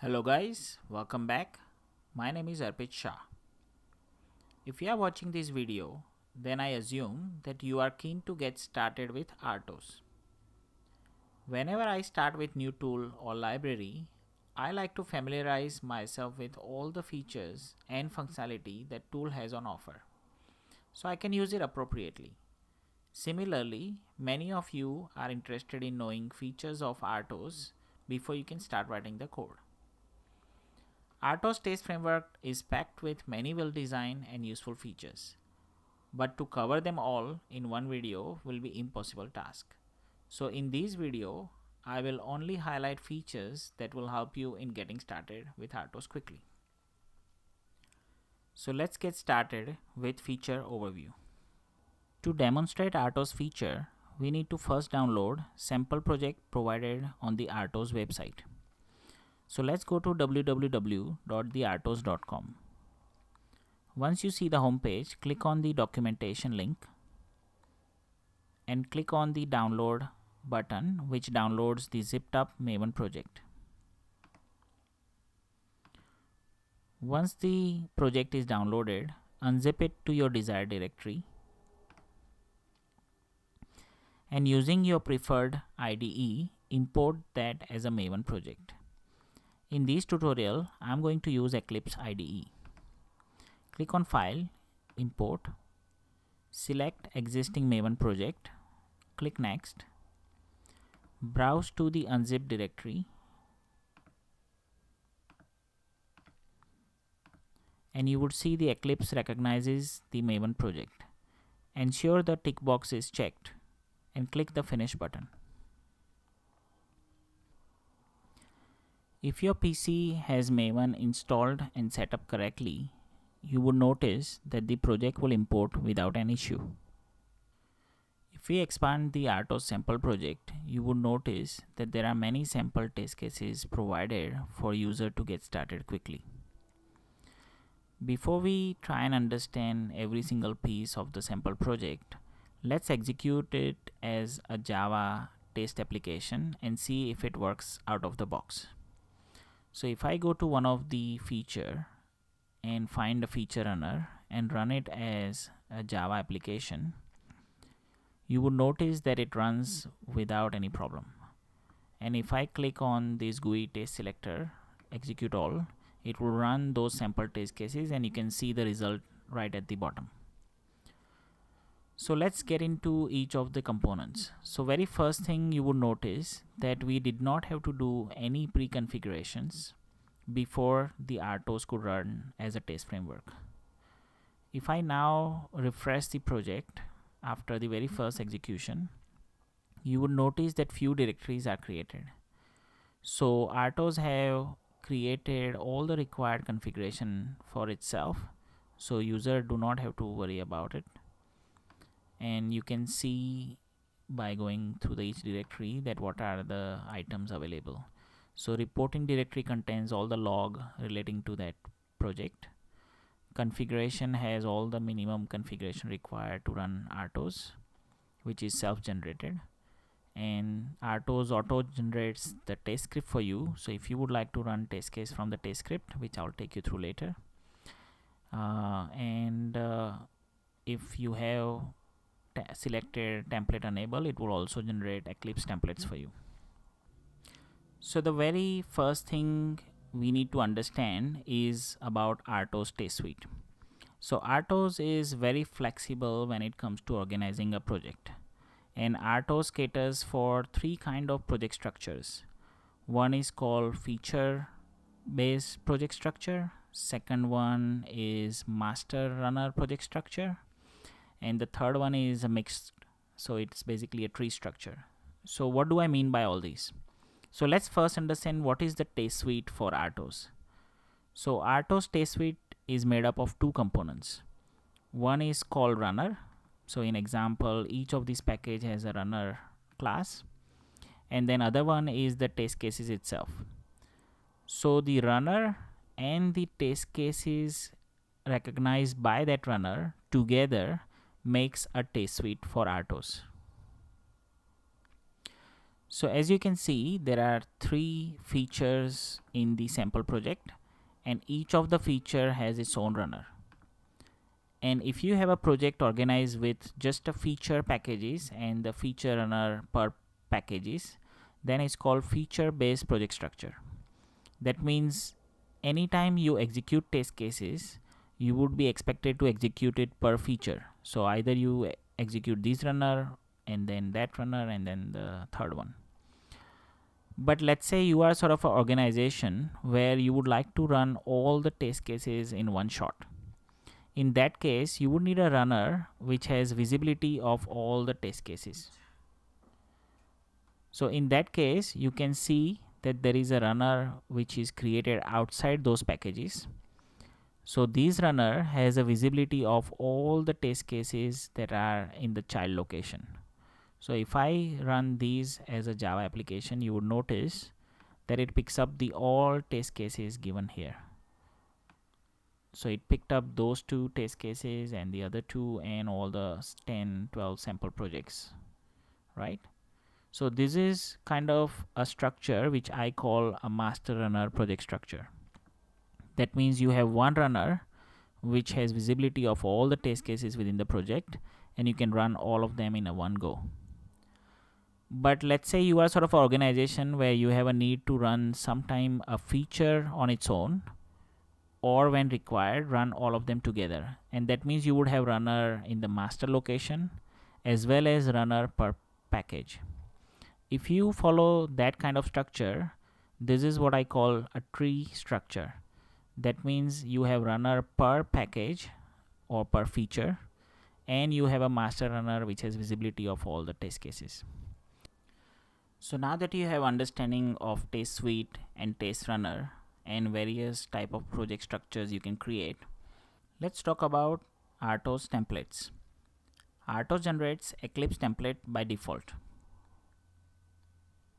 Hello guys, welcome back. My name is Arpit Shah. If you are watching this video, then I assume that you are keen to get started with Artos. Whenever I start with new tool or library, I like to familiarize myself with all the features and functionality that tool has on offer, so I can use it appropriately. Similarly, many of you are interested in knowing features of Artos before you can start writing the code. Artos test framework is packed with many well-designed and useful features, but to cover them all in one video will be impossible task. So in this video, I will only highlight features that will help you in getting started with Artos quickly. So let's get started with feature overview. To demonstrate Artos feature, we need to first download sample project provided on the Artos website. So let's go to www.theartos.com. Once you see the home page, click on the documentation link and click on the download button, which downloads the zipped up Maven project. Once the project is downloaded, unzip it to your desired directory and using your preferred IDE, import that as a Maven project. In this tutorial, I am going to use Eclipse IDE. Click on File, Import, select existing Maven project, click Next, browse to the unzipped directory, and you would see the Eclipse recognizes the Maven project. Ensure the tick box is checked and click the Finish button. If your PC has Maven installed and set up correctly, you would notice that the project will import without an issue. If we expand the Artos sample project, you would notice that there are many sample test cases provided for user to get started quickly. Before we try and understand every single piece of the sample project, let's execute it as a Java test application and see if it works out of the box. So if I go to one of the feature and find a feature runner and run it as a Java application, you would notice that it runs without any problem. And if I click on this GUI test selector, execute all, it will run those sample test cases and you can see the result right at the bottom. So let's get into each of the components. So very first thing you would notice that we did not have to do any pre-configurations before the Artos could run as a test framework. If I now refresh the project after the very first execution, you would notice that few directories are created. So Artos have created all the required configuration for itself, so user do not have to worry about it. And you can see by going through each directory that what are the items available. So reporting directory contains all the log relating to that project. Configuration has all the minimum configuration required to run Artos, which is self-generated, and Artos auto generates the test script for you. So if you would like to run test case from the test script, which I'll take you through later, if you have selected template enable, it will also generate Eclipse templates for you. So the very first thing we need to understand is about Artos test suite. So Artos is very flexible when it comes to organizing a project, and Artos caters for three kind of project structures. One is called feature based project structure, second one is master runner project structure, and the third one is a mixed, so it's basically a tree structure. So what do I mean by all these? So let's first understand what is the test suite for Artos. So Artos test suite is made up of two components. One is called runner. So in example, each of these package has a runner class, and then other one is the test cases itself. So the runner and the test cases recognized by that runner together makes a test suite for Artos. So as you can see, there are 3 features in the sample project, and each of the feature has its own runner. And if you have a project organized with just a feature packages and the feature runner per packages, then it's called feature based project structure. That means anytime you execute test cases, you would be expected to execute it per feature. So either you execute this runner and then that runner and then the third one. But let's say you are sort of an organization where you would like to run all the test cases in one shot. In that case, you would need a runner which has visibility of all the test cases. So in that case, you can see that there is a runner which is created outside those packages. So this runner has a visibility of all the test cases that are in the child location. So if I run these as a Java application, you would notice that it picks up the all test cases given here. So it picked up those 2 test cases and the other 2 and all the 10, 12 sample projects, right? So this is kind of a structure which I call a master runner project structure. That means you have one runner which has visibility of all the test cases within the project, and you can run all of them in a one go. But let's say you are sort of an organization where you have a need to run sometime a feature on its own, or when required run all of them together, and that means you would have runner in the master location as well as runner per package. If you follow that kind of structure, this is what I call a tree structure. That means you have runner per package or per feature, and you have a master runner which has visibility of all the test cases. So now that you have understanding of test suite and test runner and various type of project structures you can create, let's talk about Artos templates. Artos generates Eclipse template by default.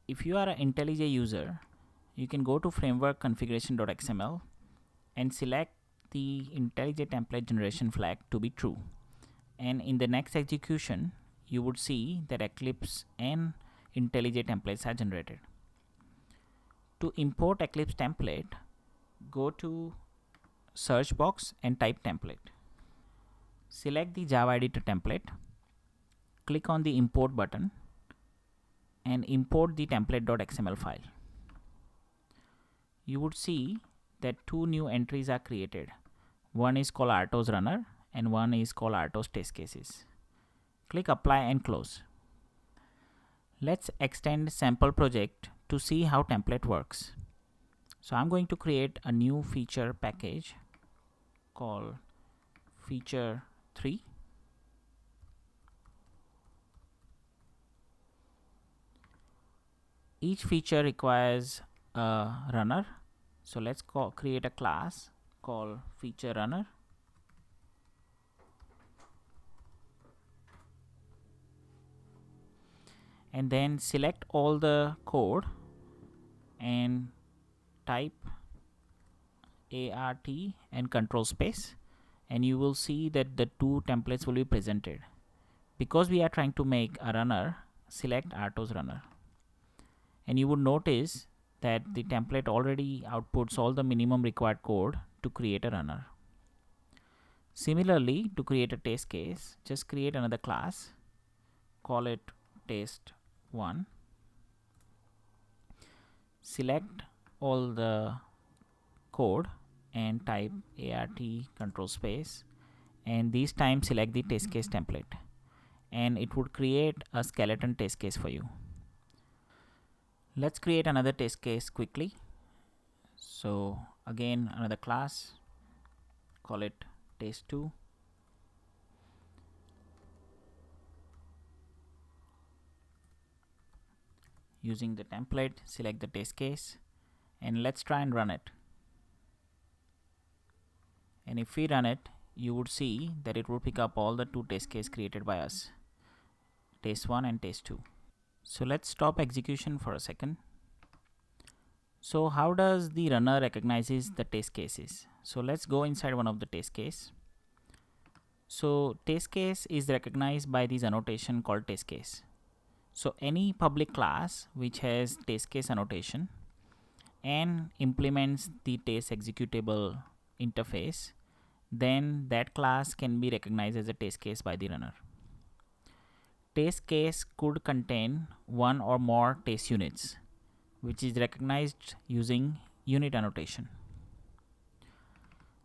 If you are an IntelliJ user, you can go to framework configuration.xml and select the IntelliJ template generation flag to be true. And in the next execution, you would see that Eclipse and IntelliJ templates are generated. To import Eclipse template, go to search box and type template. Select the Java editor template, click on the import button and import the template.xml file. You would see that 2 new entries are created. One is called Artos runner and one is called Artos test cases. Click apply and close. Let's extend sample project to see how template works. So I'm going to create a new feature package called feature 3. Each feature requires a runner. So let's create a class called feature runner. And then select all the code and type ART and control space, and you will see that the 2 templates will be presented. Because we are trying to make a runner, select Artos runner, and you would notice that the template already outputs all the minimum required code to create a runner. Similarly, to create a test case, just create another class, call it test1, select all the code and type ART control space, and this time select the test case template, and it would create a skeleton test case for you. Let's create another test case quickly. So again, another class, call it test2. Using the template, select the test case, and let's try and run it. And if we run it, you would see that it will pick up all the 2 test cases created by us, test1 and test2. So let's stop execution for a second. So how does the runner recognizes the test cases? So let's go inside one of the test case. So test case is recognized by this annotation called test case. So any public class which has test case annotation and implements the test executable interface, then that class can be recognized as a test case by the runner. Test case could contain one or more test units, which is recognized using unit annotation.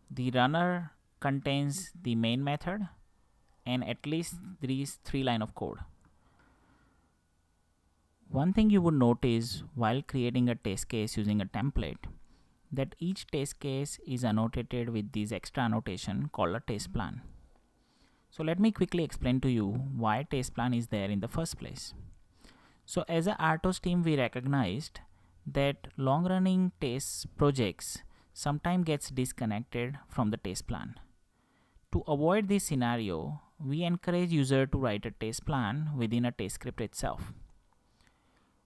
The runner contains the main method and at least these 3 lines of code. One thing you would notice while creating a test case using a template, that each test case is annotated with this extra annotation called a test plan. So let me quickly explain to you why test plan is there in the first place. So as a Artos team, we recognized that long running test projects sometimes gets disconnected from the test plan. To avoid this scenario, we encourage user to write a test plan within a test script itself.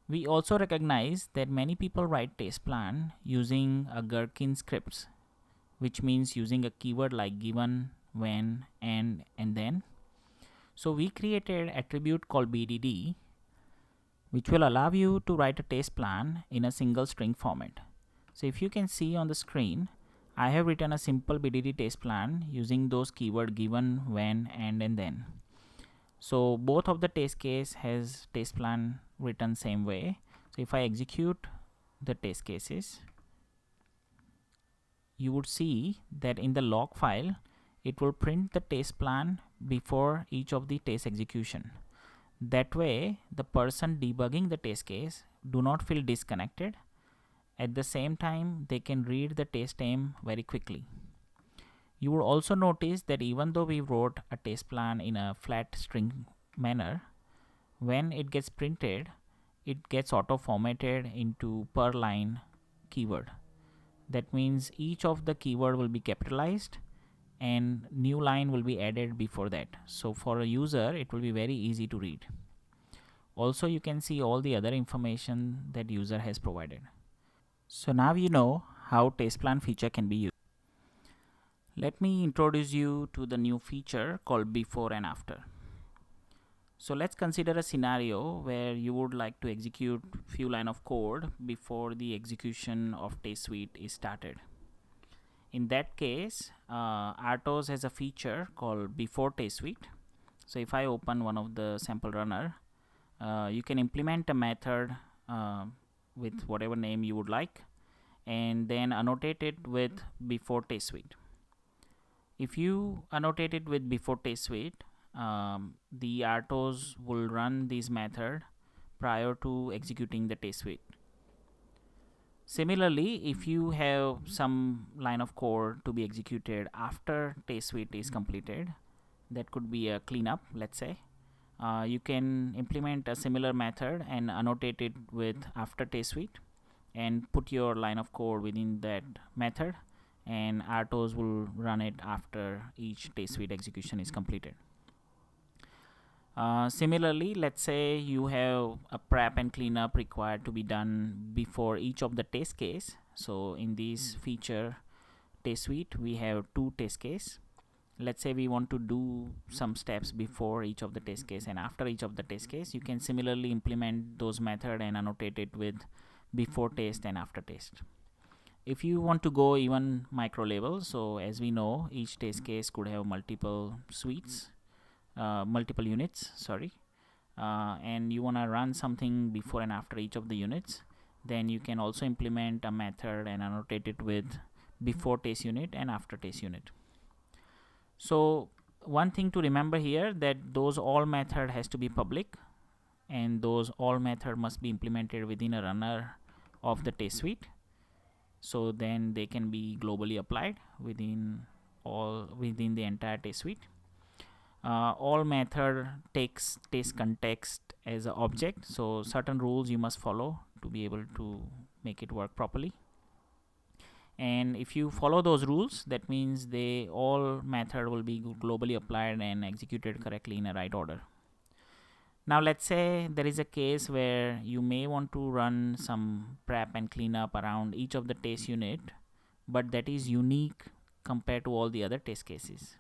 We also recognize that many people write test plan using a gherkin scripts, which means using a keyword like given, when, and then. So we created attribute called BDD, which will allow you to write a test plan in a single string format. So if you can see on the screen, I have written a simple BDD test plan using those keyword given, when, and then. So both of the test case has test plan written same way. So if I execute the test cases, you would see that in the log file, it will print the test plan before each of the test execution. That way, the person debugging the test case do not feel disconnected. At the same time, they can read the test aim very quickly. You will also notice that even though we wrote a test plan in a flat string manner, when it gets printed, it gets auto formatted into per line keyword. That means each of the keyword will be capitalized and new line will be added before that. So for a user, it will be very easy to read. Also, you can see all the other information that user has provided. So now you know how test plan feature can be used. Let me introduce you to the new feature called before and after. So let's consider a scenario where you would like to execute few line of code before the execution of test suite is started. In that case, Artos has a feature called before test suite. So if I open one of the sample runner, you can implement a method with whatever name you would like and then annotate it with before test suite. If you annotate it with before test suite, the Artos will run this method prior to executing the test suite. Similarly, if you have some line of code to be executed after test suite is completed, that could be a cleanup, let's say, you can implement a similar method and annotate it with after test suite and put your line of code within that method, and Artos will run it after each test suite execution is completed. Similarly, let's say you have a prep and cleanup required to be done before each of the test case. So in this feature test suite, we have 2 test case. Let's say we want to do some steps before each of the test case and after each of the test case. You can similarly implement those method and annotate it with before test and after test. If you want to go even micro level, so as we know, each test case could have multiple suites, multiple units, and you want to run something before and after each of the units, then you can also implement a method and annotate it with before test unit and after test unit. So one thing to remember here, that those all method has to be public and those all method must be implemented within a runner of the test suite, so then they can be globally applied within the entire test suite. All method takes test context as an object, so certain rules you must follow to be able to make it work properly. And if you follow those rules, that means they all method will be globally applied and executed correctly in a right order. Now let's say there is a case where you may want to run some prep and cleanup around each of the test unit, but that is unique compared to all the other test cases.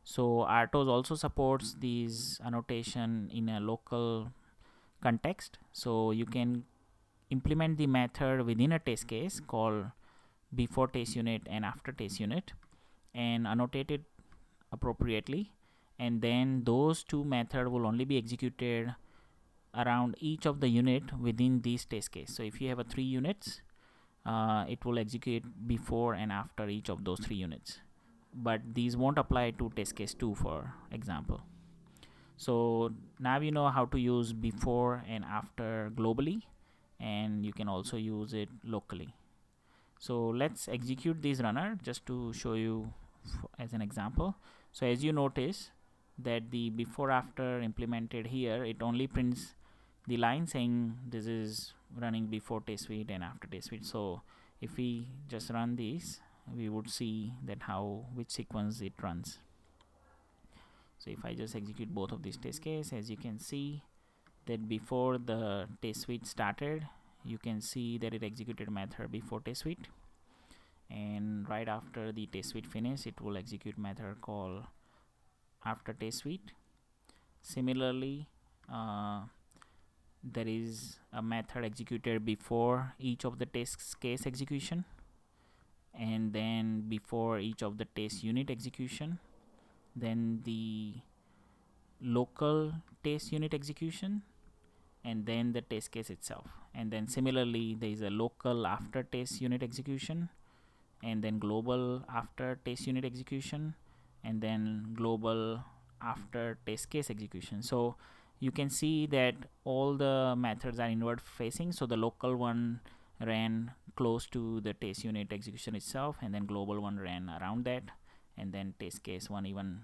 So Artos also supports these annotation in a local context. So you can implement the method within a test case called before test unit and after test unit and annotate it appropriately, and then those two methods will only be executed around each of the unit within this test case. So if you have a 3 units, it will execute before and after each of those 3 units, but these won't apply to test case 2, for example. So now you know how to use before and after globally, and you can also use it locally. So let's execute this runner just to show you as an example. So as you notice that the before after implemented here, it only prints the line saying this is running before test suite and after test suite. So if we just run these, we would see that which sequence it runs. So if I just execute both of these test case, as you can see that before the test suite started, you can see that it executed method before test suite, and right after the test suite finish, it will execute method called after test suite. Similarly, there is a method executed before each of the test case execution, and then before each of the test unit execution, then the local test unit execution, and then the test case itself. And then similarly, there is a local after test unit execution, and then global after test unit execution, and then global after test case execution. So you can see that all the methods are inward facing. So the local one ran close to the test unit execution itself, and then global one ran around that, and then test case one even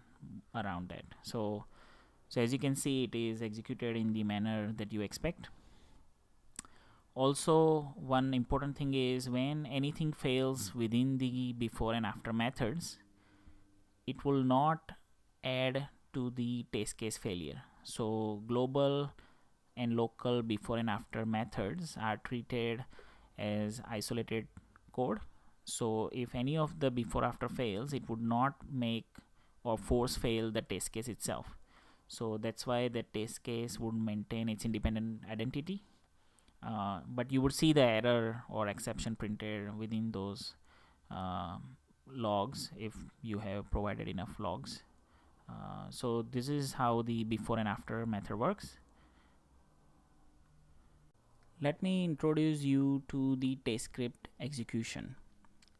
around that. So as you can see, it is executed in the manner that you expect. Also, one important thing is when anything fails within the before and after methods, it will not add to the test case failure. So global and local before and after methods are treated as isolated code. So if any of the before after fails, it would not make or force fail the test case itself. So that's why the test case would maintain its independent identity, but you would see the error or exception printed within those logs if you have provided enough logs. So this is how the before and after method works. Let me introduce you to the test script execution.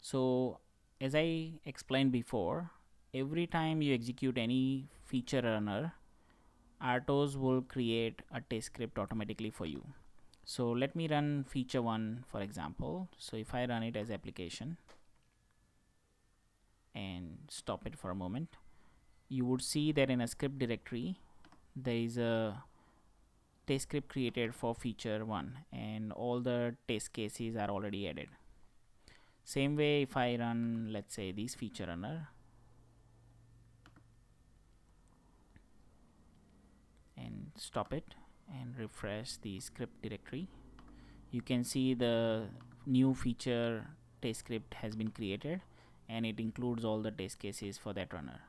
So as I explained before, every time you execute any feature runner, Artos will create a test script automatically for you. So let me run feature 1 for example. So if I run it as application and stop it for a moment, you would see that in a script directory there is a test script created for feature 1 and all the test cases are already added. Same way, if I run, let's say, this feature runner and stop it and refresh the script directory, you can see the new feature test script has been created and it includes all the test cases for that runner.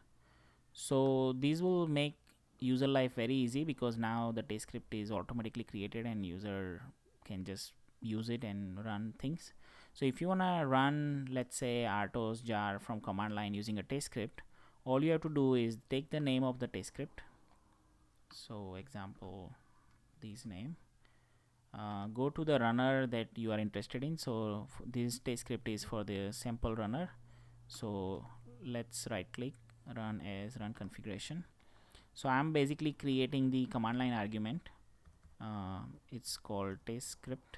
So these will make user life very easy because now the test script is automatically created and user can just use it and run things. So if you wanna run, let's say, Artos jar from command line using a test script, all you have to do is take the name of the test script. So example, this name, go to the runner that you are interested in. So this test script is for the sample runner. So let's right click, run as run configuration. So I'm basically creating the command line argument. It's called test script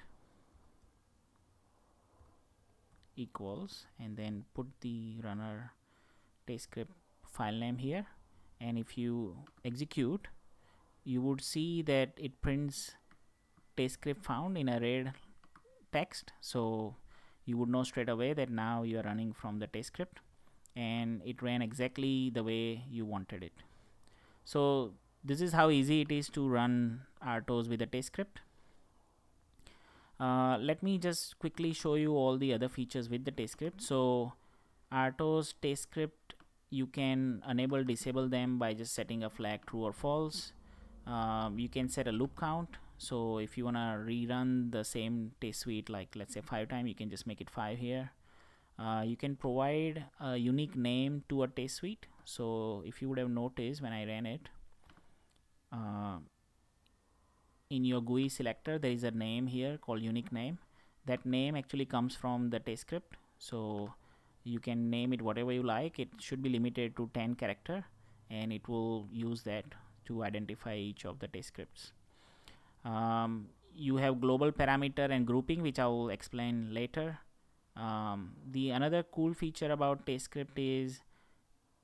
equals, and then put the runner test script file name here, and if you execute, you would see that it prints test script found in a red text. So you would know straight away that now you are running from the test script and it ran exactly the way you wanted it. So this is how easy it is to run Artos with a test script. Let me just quickly show you all the other features with the test script. So Artos test script, you can enable disable them by just setting a flag true or false. You can set a loop count. So if you want to rerun the same test suite, like let's say 5 times, you can just make it 5 here. You can provide a unique name to a test suite. So if you would have noticed when I ran it, in your GUI selector there is a name here called unique name. That name actually comes from the test script, so you can name it whatever you like. It should be limited to 10 character, and it will use that to identify each of the test scripts. You have global parameter and grouping, which I will explain later. The another cool feature about test script is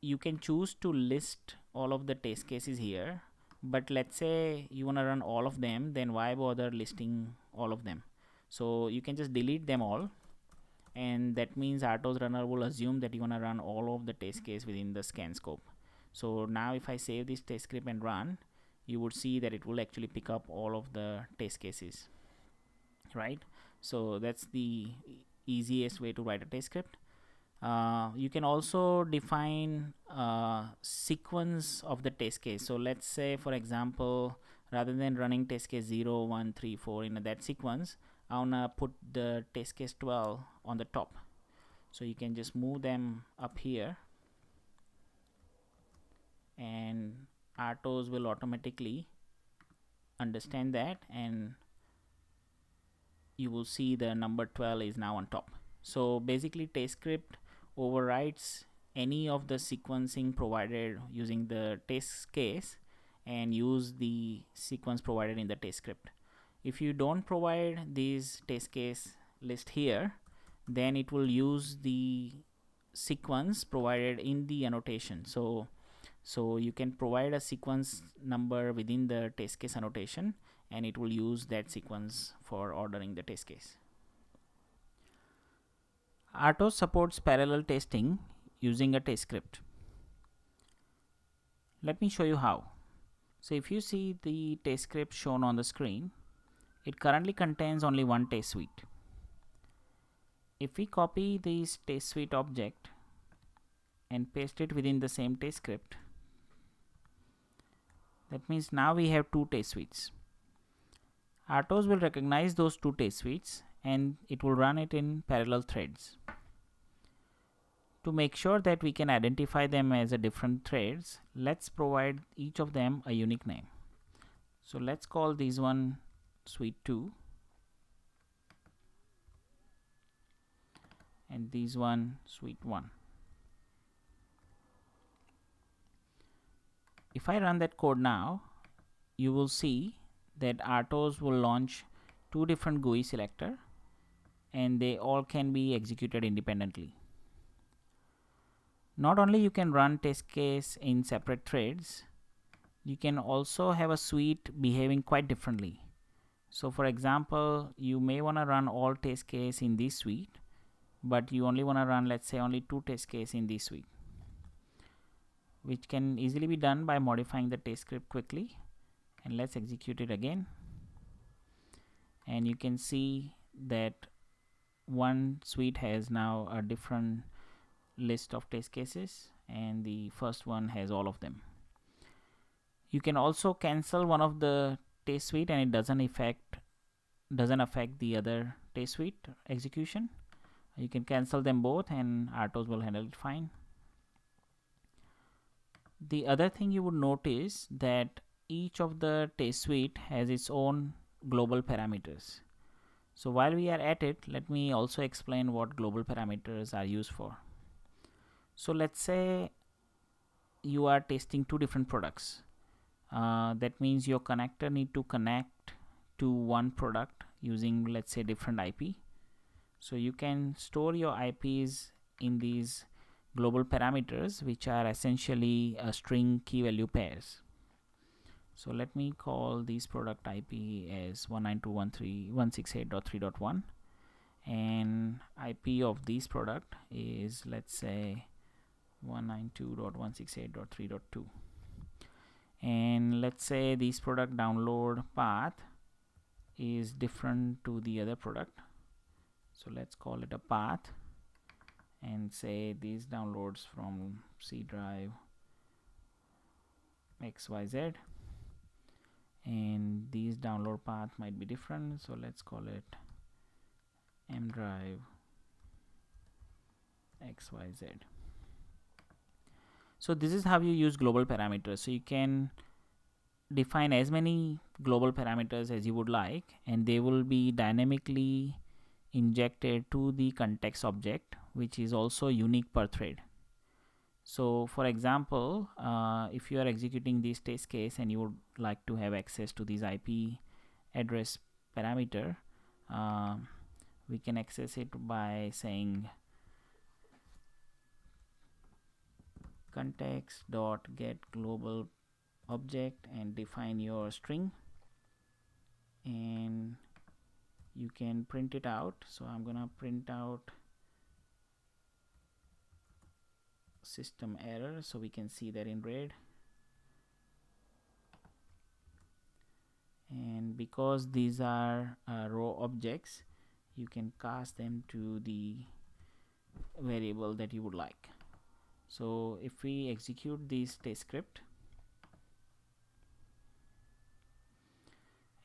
you can choose to list all of the test cases here, but let's say you want to run all of them, then why bother listing all of them? So you can just delete them all, and that means Artos runner will assume that you want to run all of the test case within the scan scope. So now if I save this test script and run, you would see that it will actually pick up all of the test cases, right? So that's the easiest way to write a test script. You can also define sequence of the test case. So let's say, for example, rather than running test case 0, 1, 3, 4 in that sequence, I wanna put the test case 12 on the top. So you can just move them up here, and Artos will automatically understand that, and you will see the number 12 is now on top. So basically test script overrides any of the sequencing provided using the test case and use the sequence provided in the test script. If you don't provide this test case list here, then it will use the sequence provided in the annotation. So you can provide a sequence number within the test case annotation, and it will use that sequence for ordering the test case. Artos supports parallel testing using a test script. Let me show you how. So if you see the test script shown on the screen, it currently contains only one test suite. If we copy this test suite object and paste it within the same test script, that means now we have two test suites. Artos will recognize those two test suites and it will run it in parallel threads. To make sure that we can identify them as a different threads, let's provide each of them a unique name. So let's call this one suite 2 and this one suite 1. If I run that code now, you will see that Artos will launch two different GUI selector, and they all can be executed independently. Not only you can run test case in separate threads, you can also have a suite behaving quite differently. So for example, you may want to run all test case in this suite, but you only want to run, let's say, only two test case in this suite, which can easily be done by modifying the test script quickly. And let's execute it again, and you can see that one suite has now a different list of test cases, and the first one has all of them. You can also cancel one of the test suite and it doesn't affect the other test suite execution. You can cancel them both and Artos will handle it fine. The other thing you would notice that each of the test suite has its own global parameters. So while we are at it, let me also explain what global parameters are used for. So let's say you are testing two different products. That means your connector need to connect to one product using, let's say, different IP. So you can store your IPs in these global parameters, which are essentially a string key value pairs. So let me call this product IP as 192.168.3.1, and IP of this product is, let's say, 192.168.3.2, and let's say this product download path is different to the other product. So let's call it a path and say these downloads from C drive XYZ, and these download path might be different, so let's call it mdrive xyz. So this is how you use global parameters. So you can define as many global parameters as you would like, and they will be dynamically injected to the context object, which is also unique per thread. So for example, if you are executing this test case and you would like to have access to this IP address parameter, we can access it by saying context.get global object and define your string, and you can print it out. So I'm gonna print out system error, so we can see that in red. And because these are raw objects, you can cast them to the variable that you would like. So if we execute this test script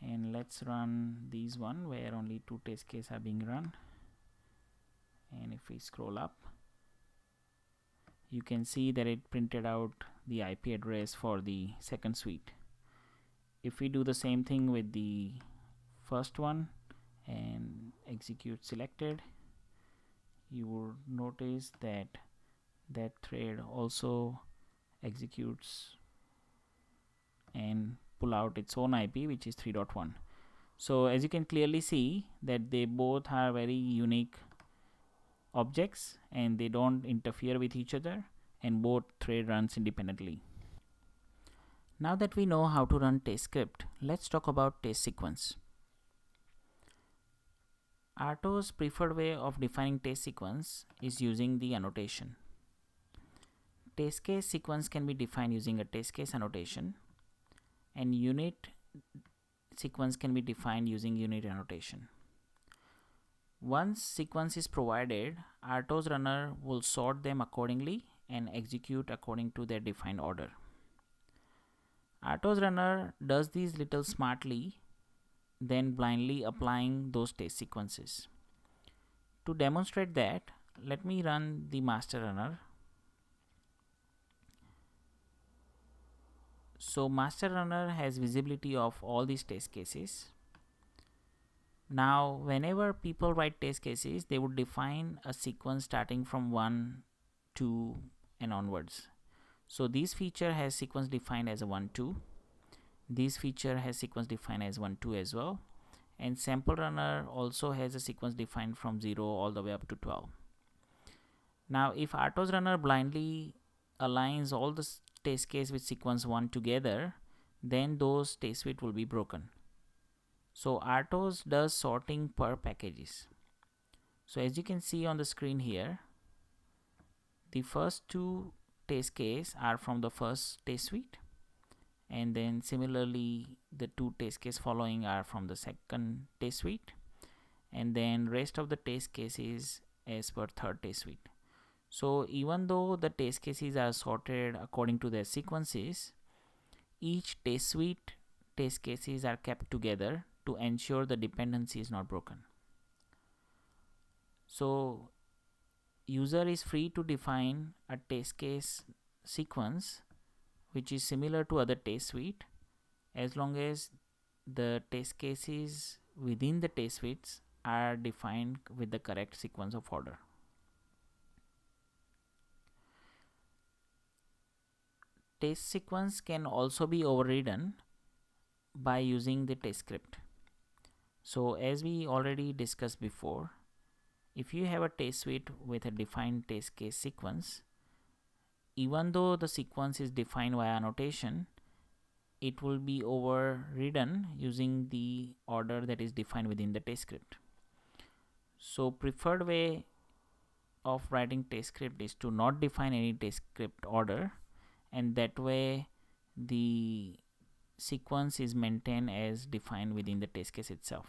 and let's run these one where only 2 test cases are being run, and if we scroll up, you can see that it printed out the IP address for the second suite. If we do the same thing with the first one and execute selected, you will notice that that thread also executes and pull out its own IP, which is 3.1. So as you can clearly see that they both are very unique objects and they don't interfere with each other, and both thread runs independently. Now that we know how to run test script, let's talk about test sequence. Artos' preferred way of defining test sequence is using the annotation. Test case sequence can be defined using a test case annotation, and unit sequence can be defined using unit annotation. Once sequence is provided, Artos runner will sort them accordingly and execute according to their defined order. Artos runner does these little smartly, then blindly applying those test sequences. To demonstrate that, let me run the master runner. So master runner has visibility of all these test cases. Now whenever people write test cases, they would define a sequence starting from 1, 2 and onwards. So this feature has sequence defined as a 1, 2. This feature has sequence defined as 1, 2 as well. And sample runner also has a sequence defined from 0 all the way up to 12. Now if Artos runner blindly aligns all the test case with sequence 1 together, then those test suite will be broken. So Artos does sorting per packages. So as you can see on the screen here, the first 2 test case are from the first test suite, and then similarly the 2 test case following are from the second test suite, and then rest of the test cases as per third test suite. So even though the test cases are sorted according to their sequences, each test suite test cases are kept together to ensure the dependency is not broken. So user is free to define a test case sequence which is similar to other test suite, as long as the test cases within the test suites are defined with the correct sequence of order. Test sequence can also be overridden by using the test script. So as we already discussed before, if you have a test suite with a defined test case sequence, even though the sequence is defined via annotation, it will be overridden using the order that is defined within the test script. So preferred way of writing test script is to not define any test script order, and that way the sequence is maintained as defined within the test case itself.